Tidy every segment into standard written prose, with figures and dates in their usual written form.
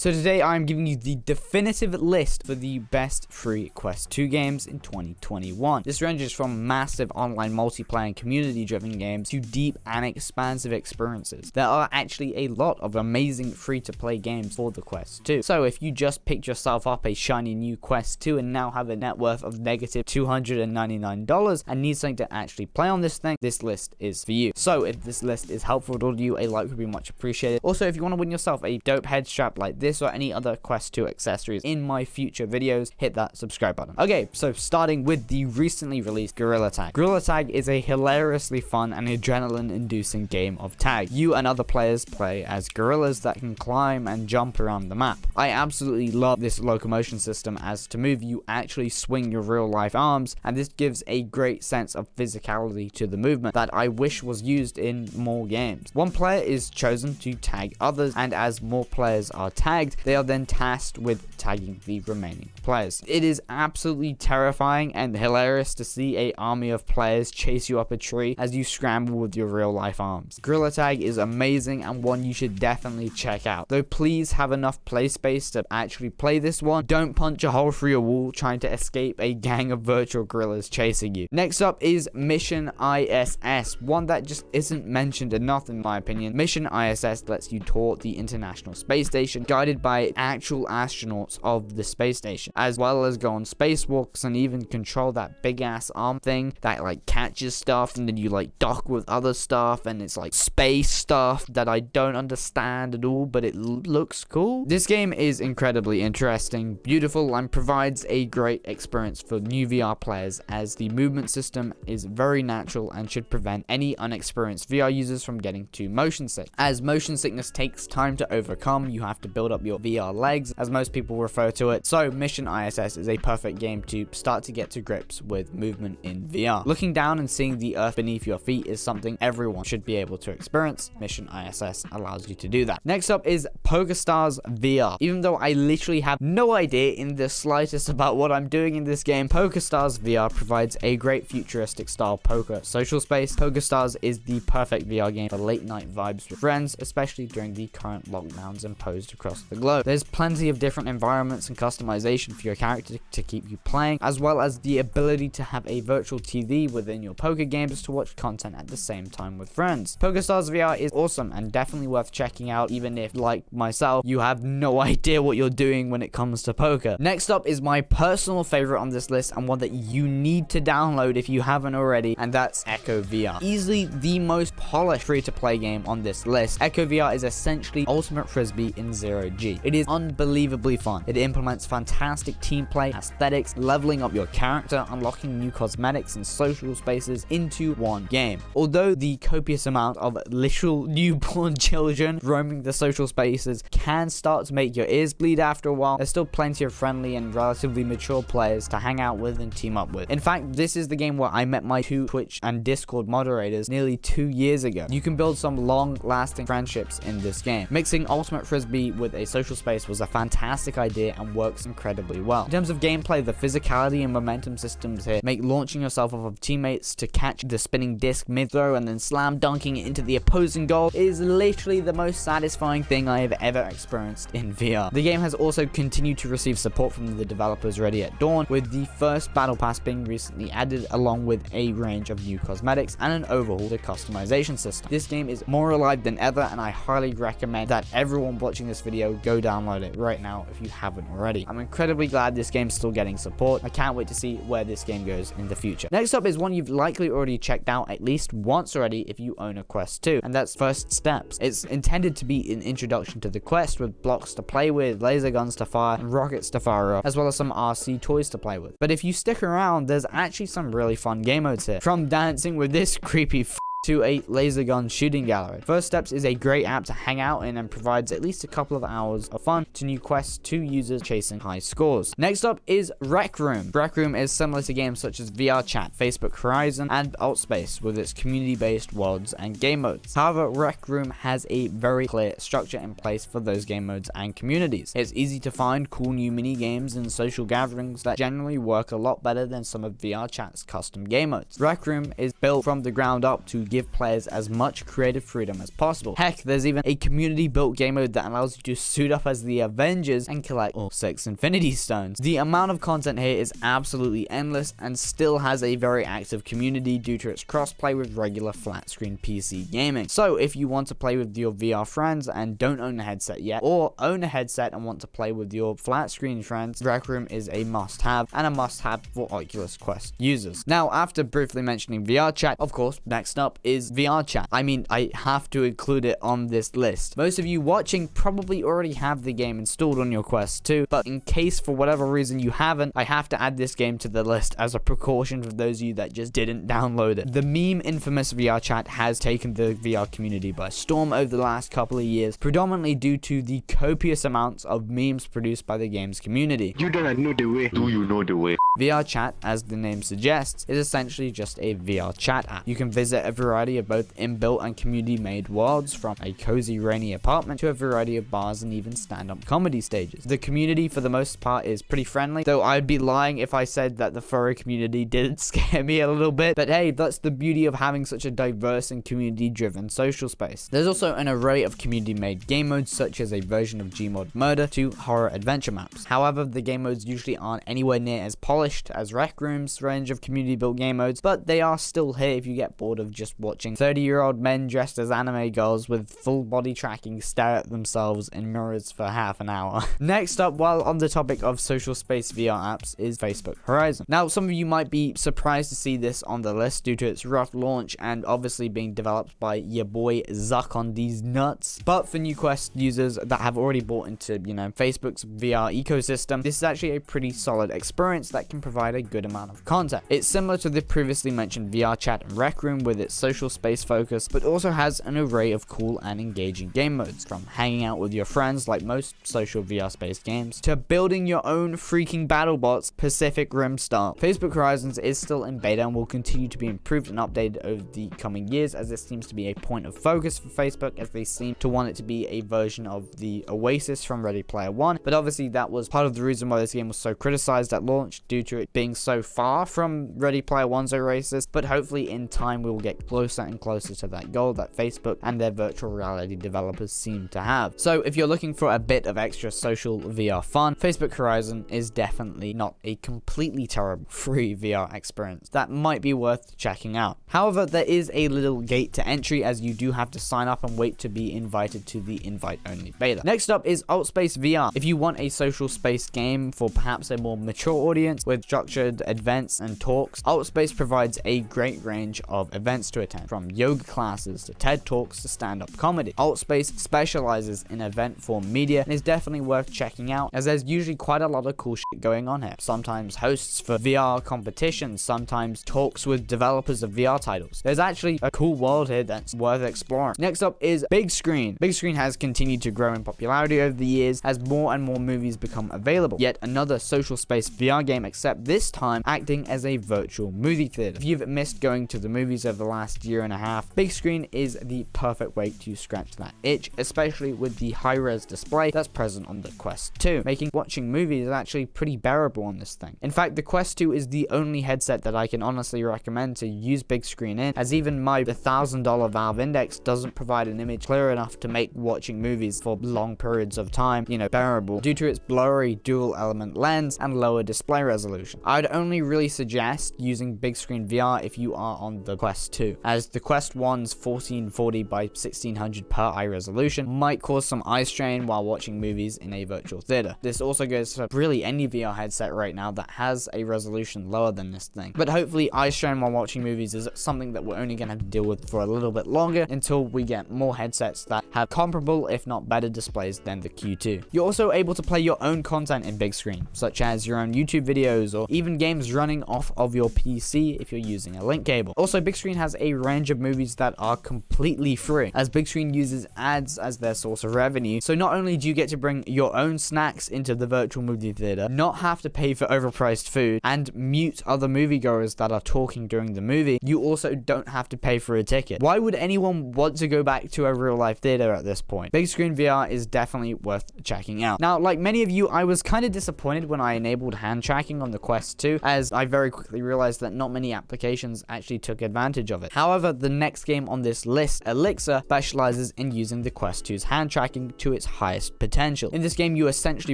So today I'm giving you the definitive list for the best free Quest 2 games in 2021. This ranges from massive online multiplayer and community driven games to deep and expansive experiences. There are actually a lot of amazing free to play games for the Quest 2. So if you just picked yourself up a shiny new Quest 2 and now have a net worth of negative $299 and need something to actually play on this thing, this list is for you. So if this list is helpful to you, a like would be much appreciated. Also, if you want to win yourself a dope head strap like this or any other Quest 2 accessories in my future videos, hit that subscribe button. Okay, so starting with the recently released Gorilla Tag. Gorilla Tag is a hilariously fun and adrenaline-inducing game of tag. You and other players play as gorillas that can climb and jump around the map. I absolutely love this locomotion system, as to move you actually swing your real-life arms, and this gives a great sense of physicality to the movement that I wish was used in more games. One player is chosen to tag others, and as more players are tagged, they are then tasked with tagging the remaining players. It is absolutely terrifying and hilarious to see an army of players chase you up a tree as you scramble with your real life arms. Gorilla Tag is amazing and one you should definitely check out, though please have enough play space to actually play this one. Don't punch a hole through a wall trying to escape a gang of virtual gorillas chasing you. Next up is Mission ISS, one that just isn't mentioned enough in my opinion. Mission ISS lets you tour the International Space Station guided by actual astronauts of the space station, as well as go on spacewalks and even control that big ass arm thing that like catches stuff and then you like dock with other stuff, and it's like space stuff that I don't understand at all, but it looks cool. This game is incredibly interesting, beautiful, and provides a great experience for new VR players, as the movement system is very natural and should prevent any unexperienced VR users from getting too motion sick. As motion sickness takes time to overcome, you have to build up your VR legs, as most people refer to it. So Mission ISS is a perfect game to start to get to grips with movement in VR. Looking down and seeing the earth beneath your feet is something everyone should be able to experience. Mission ISS allows you to do that. Next up is PokerStars VR. Even though I literally have no idea in the slightest about what I'm doing in this game, PokerStars VR provides a great futuristic style poker social space. PokerStars is the perfect VR game for late night vibes with friends, especially during the current lockdowns imposed across the globe. There's plenty of different environments and customization for your character to keep you playing, as well as the ability to have a virtual TV within your poker games to watch content at the same time with friends. PokerStars VR is awesome and definitely worth checking out, even if, like myself, you have no idea what you're doing when it comes to poker. Next up is my personal favorite on this list, and one that you need to download if you haven't already, and that's EchoVR. Easily the most polished free-to-play game on this list, EchoVR is essentially Ultimate Frisbee in 0G. It is unbelievably fun. It implements fantastic team play, aesthetics, leveling up your character, unlocking new cosmetics and social spaces into one game. Although the copious amount of literal newborn children roaming the social spaces can start to make your ears bleed after a while, there's still plenty of friendly and relatively mature players to hang out with and team up with. In fact, this is the game where I met my two Twitch and Discord moderators nearly 2 years ago. You can build some long-lasting friendships in this game. Mixing Ultimate Frisbee with a social space was a fantastic idea and works incredibly well. In terms of gameplay, the physicality and momentum systems here make launching yourself off of teammates to catch the spinning disc mid-throw and then slam dunking it into the opposing goal is literally the most satisfying thing I have ever experienced in VR. The game has also continued to receive support from the developers Ready at Dawn, with the first battle pass being recently added, along with a range of new cosmetics and an overhaul to the customization system. This game is more alive than ever, and I highly recommend that everyone watching this video go download it right now if you haven't already. I'm incredibly glad this game's still getting support. I can't wait to see where this game goes in the future. Next up is one you've likely already checked out at least once already if you own a Quest 2, and that's First Steps. It's intended to be an introduction to the Quest, with blocks to play with, laser guns to fire, and rockets to fire up, as well as some RC toys to play with. But if you stick around, there's actually some really fun game modes here, from dancing with this creepy to a laser gun shooting gallery. First Steps is a great app to hang out in and provides at least a couple of hours of fun to new Quest 2 users chasing high scores. Next up is Rec Room. Rec Room is similar to games such as VR Chat, Facebook Horizon, and Altspace, with its community-based worlds and game modes. However, Rec Room has a very clear structure in place for those game modes and communities. It's easy to find cool new mini games and social gatherings that generally work a lot better than some of VR Chat's custom game modes. Rec Room is built from the ground up to give players as much creative freedom as possible. Heck, there's even a community built game mode that allows you to suit up as the Avengers and collect all 6 Infinity Stones. The amount of content here is absolutely endless and still has a very active community due to its crossplay with regular flat screen PC gaming. So if you want to play with your VR friends and don't own a headset yet, or own a headset and want to play with your flat screen friends, Rec Room is a must-have and a must-have for Oculus Quest users. Now, after briefly mentioning VR chat, of course, next up is VR chat. I mean, I have to include it on this list. Most of you watching probably already have the game installed on your Quest 2, but in case for whatever reason you haven't, I have to add this game to the list as a precaution for those of you that just didn't download it. The meme infamous VR chat has taken the VR community by storm over the last couple of years, predominantly due to the copious amounts of memes produced by the game's community. You don't know the way. Do you know the way? VR chat, as the name suggests, is essentially just a VR chat app. You can visit a variety of both inbuilt and community-made worlds, from a cozy rainy apartment to a variety of bars and even stand-up comedy stages. The community, for the most part, is pretty friendly, though I'd be lying if I said that the furry community didn't scare me a little bit. But hey, that's the beauty of having such a diverse and community-driven social space. There's also an array of community-made game modes, such as a version of Gmod Murder to horror adventure maps. However, the game modes usually aren't anywhere near as polished as Rec Room's range of community-built game modes, but they are still here if you get bored of just watching 30-year-old men dressed as anime girls with full body tracking stare at themselves in mirrors for half an hour. Next up, while on the topic of social space VR apps, is Facebook Horizon. Now, some of you might be surprised to see this on the list due to its rough launch and obviously being developed by your boy Zuck on these nuts. But for new Quest users that have already bought into, Facebook's VR ecosystem, this is actually a pretty solid experience that can provide a good amount of content. It's similar to the previously mentioned VR chat and Rec Room with its social space focus, but also has an array of cool and engaging game modes, from hanging out with your friends like most social VR space games, to building your own freaking battle bots, Pacific Rim style. Facebook Horizons is still in beta and will continue to be improved and updated over the coming years, as this seems to be a point of focus for Facebook, as they seem to want it to be a version of the Oasis from Ready Player One. But obviously that was part of the reason why this game was so criticized at launch, due to it being so far from Ready Player One's Oasis. But hopefully in time we will get closer and closer to that goal that Facebook and their virtual reality developers seem to have. So if you're looking for a bit of extra social VR fun, Facebook Horizon is definitely not a completely terrible free VR experience that might be worth checking out. However, there is a little gate to entry, as you do have to sign up and wait to be invited to the invite-only beta. Next up is Altspace VR. If you want a social space game for perhaps a more mature audience with structured events and talks, Altspace provides a great range of events to attend, from yoga classes to TED Talks to stand-up comedy. Altspace specializes in event form media and is definitely worth checking out, as there's usually quite a lot of cool shit going on here. Sometimes hosts for VR competitions, sometimes talks with developers of VR titles. There's actually a cool world here that's worth exploring. Next up is Big Screen. Big Screen has continued to grow in popularity over the years as more and more movies become available. Yet another social space VR game, except this time acting as a virtual movie theater. If you've missed going to the movies over the last year and a half, Big Screen is the perfect way to scratch that itch, especially with the high-res display that's present on the Quest 2, making watching movies actually pretty bearable on this thing. In fact, the Quest 2 is the only headset that I can honestly recommend to use Big Screen in, as even my $1,000 Valve Index doesn't provide an image clear enough to make watching movies for long periods of time, bearable, due to its blurry dual element lens and lower display resolution. I'd only really suggest using Big Screen VR if you are on the Quest 2, as the Quest 1's 1440 by 1600 per eye resolution might cause some eye strain while watching movies in a virtual theater. This also goes for really any VR headset right now that has a resolution lower than this thing. But hopefully eye strain while watching movies is something that we're only going to have to deal with for a little bit longer, until we get more headsets that have comparable if not better displays than the Q2. You're also able to play your own content in Big Screen, such as your own YouTube videos or even games running off of your PC if you're using a link cable. Also, Big Screen has a range of movies that are completely free, as Big Screen uses ads as their source of revenue. So not only do you get to bring your own snacks into the virtual movie theater, not have to pay for overpriced food, and mute other moviegoers that are talking during the movie, you also don't have to pay for a ticket. Why would anyone want to go back to a real life theater at this point? Big Screen VR is definitely worth checking out. Now, like many of you, I was kind of disappointed when I enabled hand tracking on the Quest 2, as I very quickly realized that not many applications actually took advantage of it. However, the next game on this list, Elixir, specializes in using the Quest 2's hand tracking to its highest potential. In this game, you essentially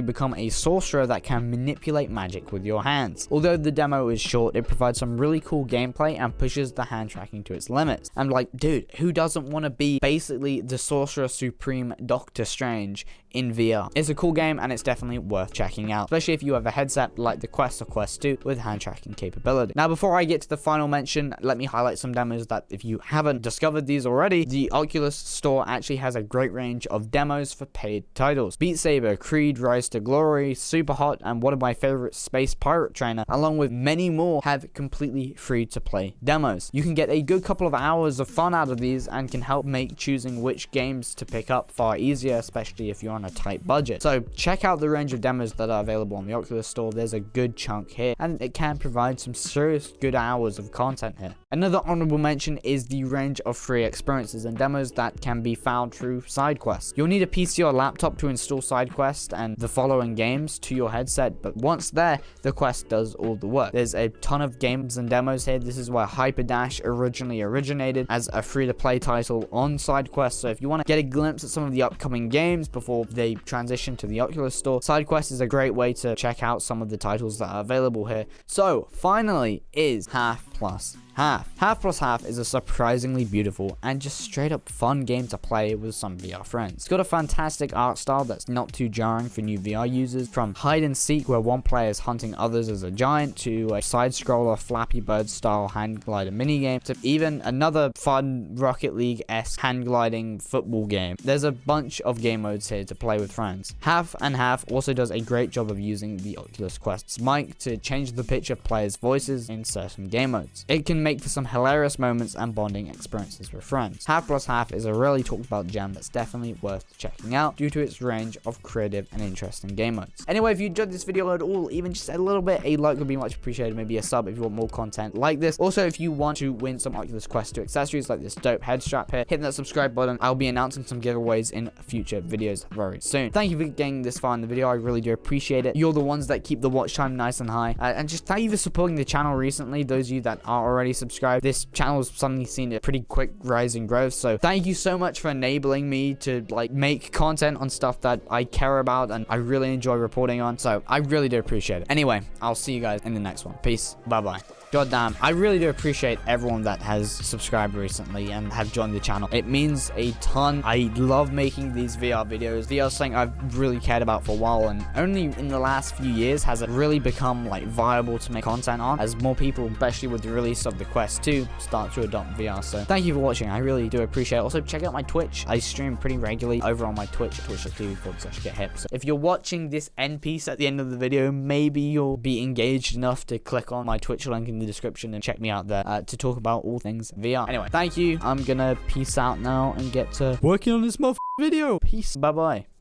become a sorcerer that can manipulate magic with your hands. Although the demo is short, it provides some really cool gameplay and pushes the hand tracking to its limits. I'm like, dude, who doesn't want to be basically the Sorcerer Supreme Doctor Strange in VR? It's a cool game and it's definitely worth checking out, especially if you have a headset like the Quest or Quest 2 with hand tracking capability. Now, before I get to the final mention, let me highlight some demos that, if you haven't discovered these already, the Oculus store actually has a great range of demos for paid titles. Beat Saber, Creed, Rise to Glory, Super Hot, and one of my favorite, Space Pirate Trainer, along with many more, have completely free to play demos. You can get a good couple of hours of fun out of these and can help make choosing which games to pick up far easier, especially if you're on a tight budget. So check out the range of demos that are available on the Oculus store. There's a good chunk here and it can provide some serious good hours of content here. Another honorable mention is the range of free experiences and demos that can be found through SideQuest. You'll need a PC or laptop to install SideQuest and the following games to your headset, but once there, the Quest does all the work. There's a ton of games and demos here. This is where Hyperdash originally originated as a free-to-play title on SideQuest, so if you want to get a glimpse at some of the upcoming games before they transition to the Oculus store, SideQuest is a great way to check out some of the titles that are available here. So finally is Half Plus Half. Half Plus Half is a surprisingly beautiful and just straight up fun game to play with some VR friends. It's got a fantastic art style that's not too jarring for new VR users, from hide and seek where one player is hunting others as a giant, to a side scroller Flappy Bird style hand glider minigame, to even another fun Rocket League-esque hand gliding football game. There's a bunch of game modes here to play with friends. Half and Half also does a great job of using the Oculus Quest's mic to change the pitch of players' voices in certain game modes. It can make for some hilarious moments and bonding experiences with friends. Half Plus Half is a really talked about gem that's definitely worth checking out due to its range of creative and interesting game modes. Anyway, if you enjoyed this video at all, even just a little bit, a like would be much appreciated. Maybe a sub if you want more content like this. Also, if you want to win some Oculus Quest 2 accessories like this dope head strap here, hit that subscribe button. I'll be announcing some giveaways in future videos very soon. Thank you for getting this far in the video. I really do appreciate it. You're the ones that keep the watch time nice and high. And just thank you for supporting the channel recently. Those of you that are already subscribed, this channel has suddenly seen a pretty quick rise in growth. So thank you so much for enabling me to make content on stuff that I care about and I really enjoy reporting on. So I really do appreciate it. Anyway, I'll see you guys in the next one. Peace. Bye-bye. Goddamn, I really do appreciate everyone that has subscribed recently and have joined the channel. It means a ton. I love making these VR videos. VR is something I've really cared about for a while, and only in the last few years has it really become viable to make content on, as more people, especially with the release of the Quest 2, start to adopt VR. So thank you for watching. I really do appreciate it. Also, check out my Twitch. I stream pretty regularly over on my Twitch, twitch.tv/GetHip. So if you're watching this end piece at the end of the video, maybe you'll be engaged enough to click on my Twitch link in the description and check me out there to talk about all things VR. Anyway, thank you. I'm gonna peace out now and get to working on this video. Peace. Bye bye.